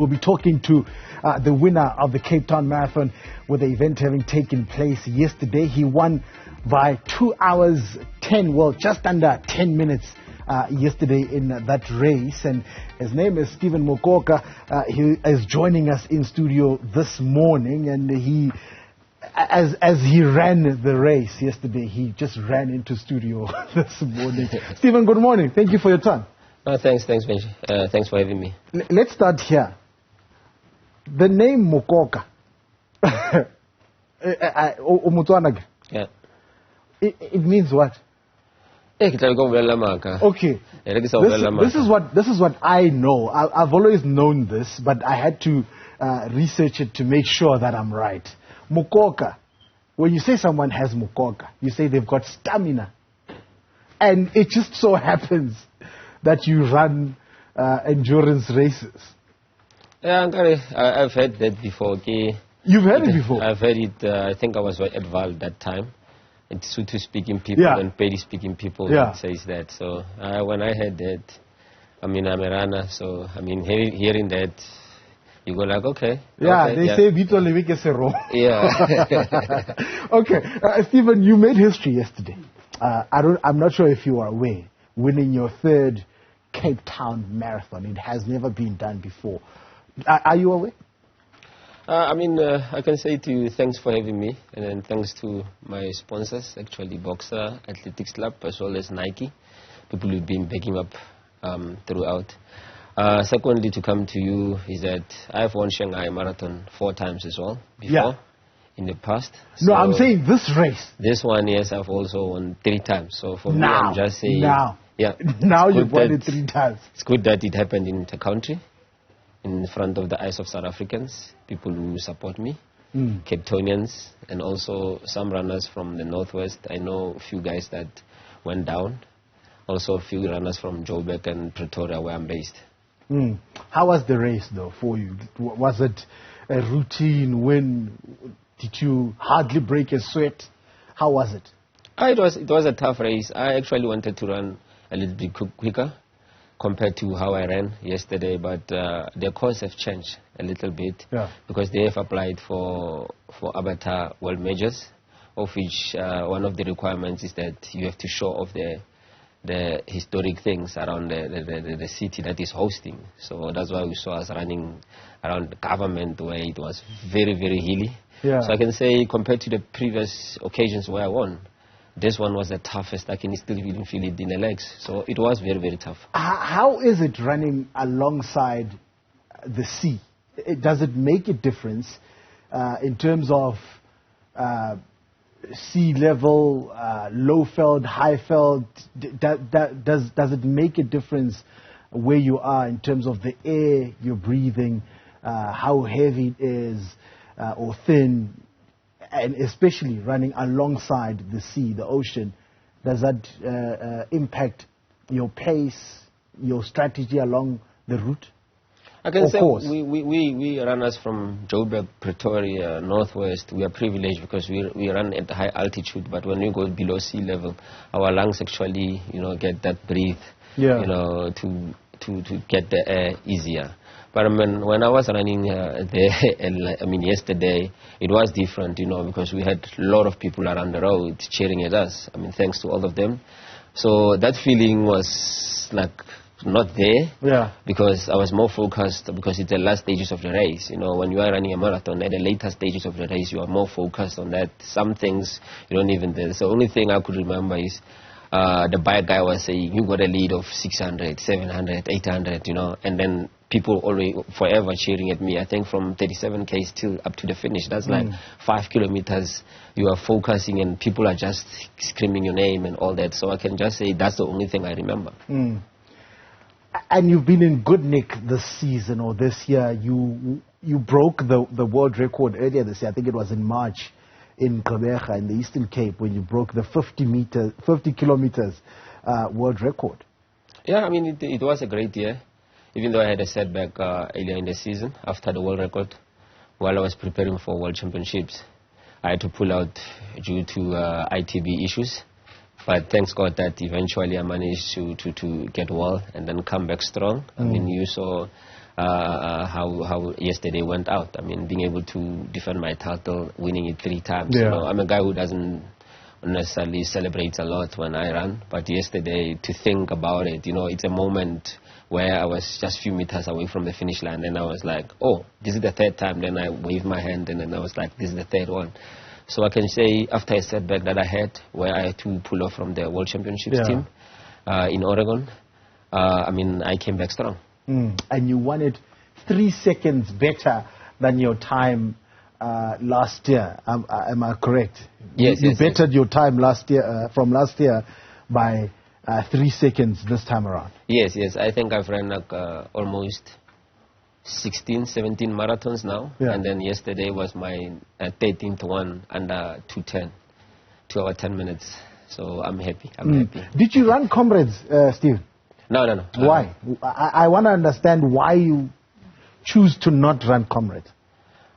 We'll be talking to the winner of the Cape Town Marathon, with the event having taken place yesterday. He won by 2 hours 10, well, just under 10 minutes yesterday in that race. And his name is Stephen Mokoka. He is joining us in studio this morning, and he, as he ran the race yesterday, he just ran into studio this morning. Stephen, good morning. Thank you for your time. Thanks, Benji. Thanks for having me. Let's start here. The name Mokoka. Yeah. It means what? Okay. This is what I know. I've always known this, but I had to research it to make sure that I'm right. Mokoka. When you say someone has Mokoka, you say they've got stamina. And it just so happens that you run endurance races. Yeah, I've heard that before. Okay. You've heard it before? I've heard it. I think I was at Val that time. It's Sotho-speaking people and Pedi-speaking people that says that. So when I heard that, I mean, I'm a runner, so I mean, hearing that, you go like, okay. Yeah, okay, they say Vito Levike Sero. Yeah. Okay, Stephen, you made history yesterday. I'm not sure if you are aware, winning your third Cape Town Marathon. It has never been done before. Are you aware? I can say to you, thanks for having me, and then thanks to my sponsors, actually Boxer Athletics Club, as well as Nike, people who've been backing up throughout. Secondly, to come to you is that I've won Shanghai Marathon 4 times as well before, in the past. No, I'm saying this race. This one, yes, I've also won 3 times. So for me, now, I'm just saying. Yeah. Now you've won it 3 times. It's good that it happened in the country, in front of the eyes of South Africans, people who support me, Cape Townians, and also some runners from the Northwest. I know a few guys that went down, also a few runners from Joburg and Pretoria, where I'm based. How was the race, though, for you? Was it a routine win? Did you hardly break a sweat? How was it? It was a tough race. I actually wanted to run a little bit quicker compared to how I ran yesterday, but their course have changed a little bit because they have applied for Avatar World Majors, of which one of the requirements is that you have to show off the historic things around the city that is hosting. So that's why we saw us running around the government, where it was very, very hilly. Yeah. So I can say, compared to the previous occasions where I won, this one was the toughest. I can still even feel it in the legs. So it was very, very tough. How is it running alongside the sea? Does it make a difference in terms of sea level, low felt, high felt? Does it make a difference where you are in terms of the air you're breathing, how heavy it is or thin? And especially running alongside the sea, the ocean, does that impact your pace, your strategy along the route? I can say we runners from Joburg, Pretoria, Northwest, we are privileged because we run at high altitude, but when we go below sea level, our lungs actually, get that breath, to get the air easier. But when I was running yesterday, it was different, because we had a lot of people around the road cheering at us. Thanks to all of them. So that feeling was like not there, because I was more focused, because it's the last stages of the race. When you are running a marathon, at the later stages of the race, you are more focused on that. Some things you don't even do. So the only thing I could remember is the bike guy was saying, you got a lead of 600, 700, 800, and then people always forever cheering at me. I think from 37K still up to the finish. That's like 5 kilometers. You are focusing and people are just screaming your name and all that. So I can just say that's the only thing I remember. And you've been in good nick this season or this year. You broke the world record earlier this year. I think it was in March in Gqeberha in the Eastern Cape, when you broke the 50 kilometers world record. Yeah, it was a great year. Even though I had a setback earlier in the season after the world record, while I was preparing for World Championships, I had to pull out due to ITB issues. But thanks God that eventually I managed to get well and then come back strong. You saw how yesterday went out. I mean, being able to defend my title, winning it 3 times. Yeah. You know, I'm a guy who doesn't necessarily celebrate a lot when I run, but yesterday, to think about it, you know, it's a moment where I was just a few meters away from the finish line, and I was like, oh, this is the 3rd time. Then I waved my hand, and then I was like, this is the 3rd one. So I can say, after a setback that I had, where I had to pull off from the World Championships team in Oregon, I mean, I came back strong. And you won it 3 seconds better than your time last year. Am I correct? Yes. You bettered your time last year from last year by 3 seconds this time around. Yes. I think I've run like almost 16, 17 marathons now. Yeah. And then yesterday was my 13th one under 2:10, 2 hours 10 minutes. So I'm happy. Happy. Did you run Comrades, Steve? No. Why? I want to understand why you choose to not run Comrades.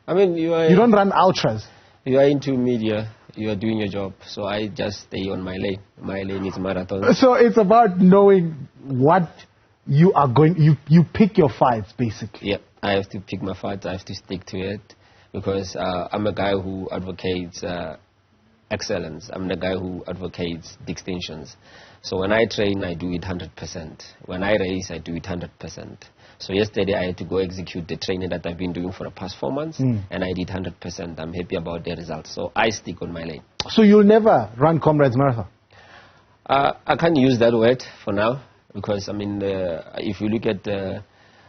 I mean, you don't run ultras. You are into media. You are doing your job. So I just stay on my lane. My lane is marathon. So it's about knowing what you are going. You pick your fights, basically. Yeah, I have to pick my fights. I have to stick to it because I'm a guy who advocates excellence. I'm the guy who advocates distinctions. So when I train, I do it 100%. When I race, I do it 100%. So yesterday, I had to go execute the training that I've been doing for the past 4 months, and I did 100%. I'm happy about the results. So I stick on my lane. So you'll never run Comrades Marathon? I can't use that word for now because, I mean, if you look at the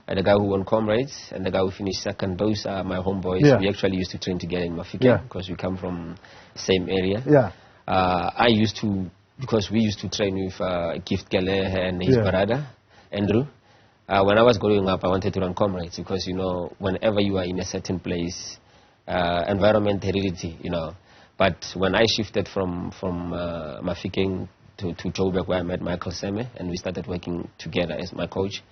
guy who won Comrades and the guy who finished second, those are my homeboys. Yeah. We actually used to train together in Mafike because we come from the same area. Yeah. I used to, because we used to train with Gift Gelehe and his brother, Andrew. When I was growing up, I wanted to run Comrades because, you know, whenever you are in a certain place, environment, heredity, you know. But when I shifted from Mafike to Joburg, where I met Michael Seme, and we started working together as my coach,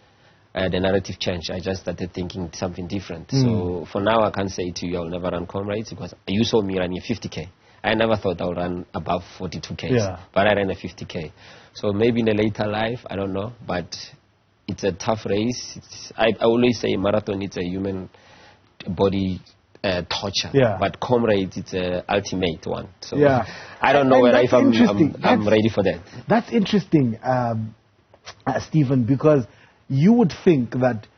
the narrative changed. I just started thinking something different. So for now, I can't say to you I'll never run Comrades because you saw me running 50K. I never thought I would run above 42Ks, but I ran a 50K. So maybe in a later life, I don't know, but it's a tough race. I always say marathon, it's a human body torture, but Comrades, it's an ultimate one. So I don't know whether if I'm ready for that. That's interesting, Stephen, because you would think that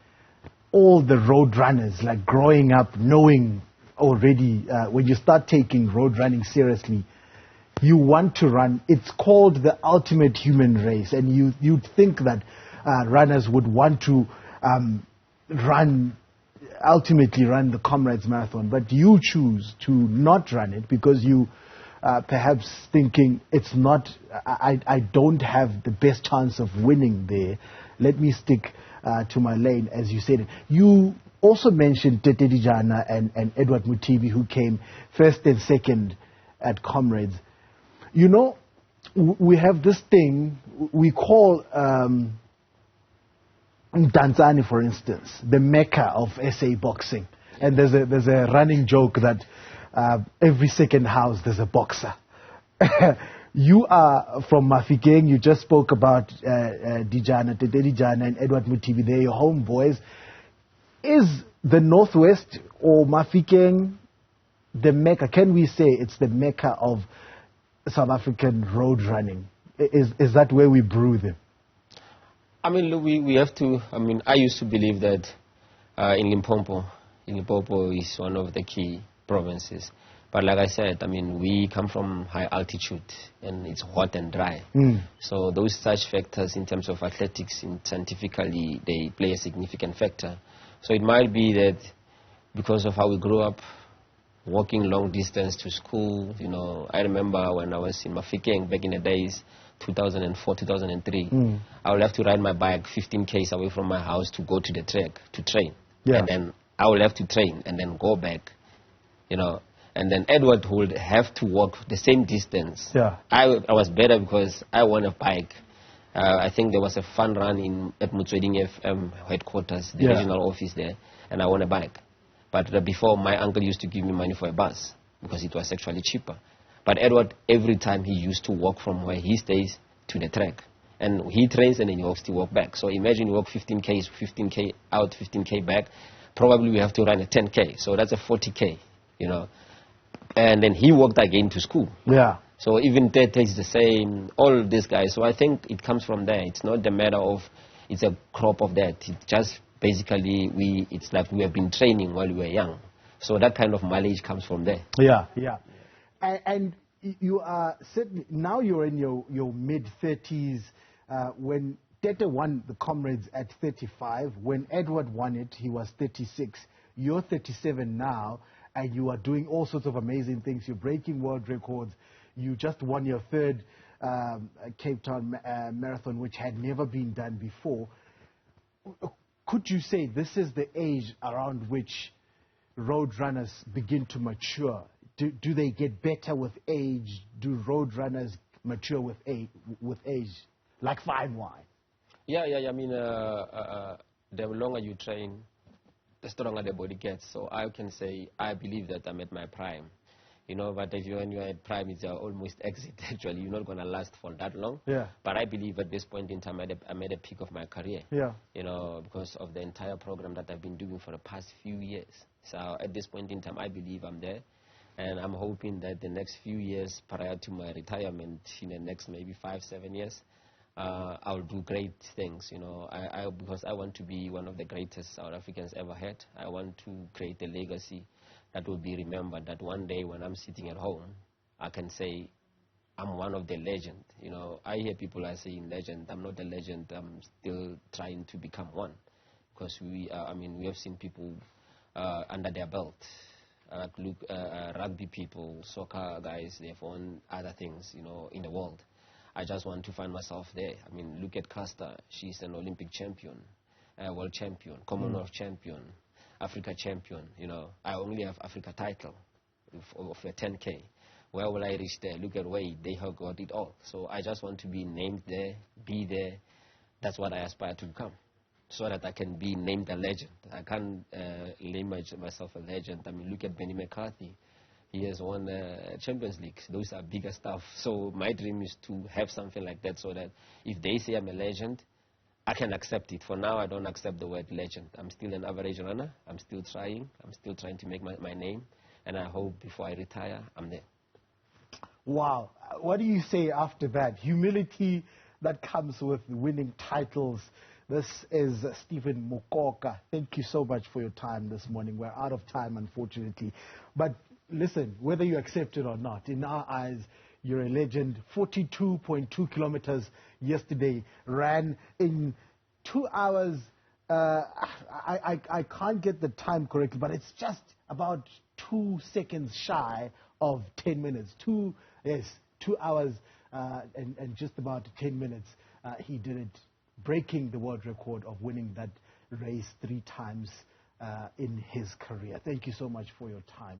all the road runners, like growing up, knowing already, when you start taking road running seriously, you want to run. It's called the ultimate human race, and you'd think that runners would want to ultimately run the Comrades Marathon, but you choose to not run it because you perhaps thinking it's not, I don't have the best chance of winning there. Let me stick to my lane, as you said it. You also mentioned Tete Dijana and Edward Mutibi, who came first and second at Comrades. You know, we have this thing we call Tanzania, for instance, the mecca of SA boxing. And there's a running joke that every second house there's a boxer. You are from Mafikeng. You just spoke about Tete Dijana and Edward Mutibi. They're your homeboys. Is the Northwest or Mafikeng the mecca? Can we say it's the mecca of South African road running? Is that where we brew them? I mean, look, we have to. I mean, I used to believe that in Limpopo is one of the key provinces. But like I said, I mean, we come from high altitude and it's hot and dry. So those such factors in terms of athletics, scientifically, they play a significant factor. So it might be that because of how we grew up, walking long distance to school, you know, I remember when I was in Mafikeng back in the days, 2004, 2003, I would have to ride my bike 15 km away from my house to go to the track to train. And then I would have to train and then go back, you know. And then Edward would have to walk the same distance. I was better because I won a bike. I think there was a fun run at Motsweding FM headquarters, the regional office there, and I won a bike. But before, my uncle used to give me money for a bus because it was actually cheaper. But Edward, every time he used to walk from where he stays to the track. And he trains and then he walks to walk back. So imagine you walk 15K, 15K out, 15K back. Probably we have to run a 10K. So that's a 40K, you know. And then he walked again to school. Yeah. So even Tete is the same, all these guys. So I think it comes from there. It's not the matter of, it's a crop of that. It's just basically, it's like we have been training while we were young. So that kind of mileage comes from there. Yeah, yeah. And you are certainly, now you're in your mid-30s. When Tete won the Comrades at 35, when Edward won it, he was 36. You're 37 now, and you are doing all sorts of amazing things. You're breaking world records. You just won your third Cape Town Marathon, which had never been done before. Could you say this is the age around which road runners begin to mature? Do they get better with age? Do road runners mature with age? Like fine wine? Yeah. I mean, the longer you train, the stronger the body gets. So I can say I believe that I'm at my prime. You know, but when you're at prime, it's almost exit, actually. You're not going to last for that long. Yeah. But I believe at this point in time, I'm at a peak of my career. Yeah. You know, because of the entire program that I've been doing for the past few years. So at this point in time, I believe I'm there. And I'm hoping that the next few years, prior to my retirement, in the next maybe 5-7 years, I'll do great things, you know, because I want to be one of the greatest South Africans ever had. I want to create a legacy that will be remembered, that one day when I'm sitting at home, I can say, I'm one of the legend. You know, I hear people are saying legend. I'm not a legend. I'm still trying to become one. Because we have seen people under their belt. Rugby people, soccer guys, they've won other things, you know, in the world. I just want to find myself there. I mean, look at Caster. She's an Olympic champion, world champion, Commonwealth champion, Africa champion. You know, I only have Africa title of a 10K. Where will I reach there? Look at Wade. They have got it all. So I just want to be named there, be there. That's what I aspire to become, so that I can be named a legend. I can't name myself a legend. I mean, look at Benny McCarthy. He has won Champions League. Those are bigger stuff. So my dream is to have something like that, so that if they say I'm a legend, I can accept it. For now, I don't accept the word legend. I'm still an average runner. I'm still trying. I'm still trying to make my name. And I hope before I retire, I'm there. Wow. What do you say after that? Humility that comes with winning titles. This is Stephen Mokoka. Thank you so much for your time this morning. We're out of time, unfortunately. But listen, whether you accept it or not, in our eyes, you're a legend. 42.2 kilometers yesterday, ran in 2 hours. I can't get the time correctly, but it's just about 2 seconds shy of 10 minutes. 2 hours and just about 10 minutes. He did it, breaking the world record of winning that race 3 times in his career. Thank you so much for your time.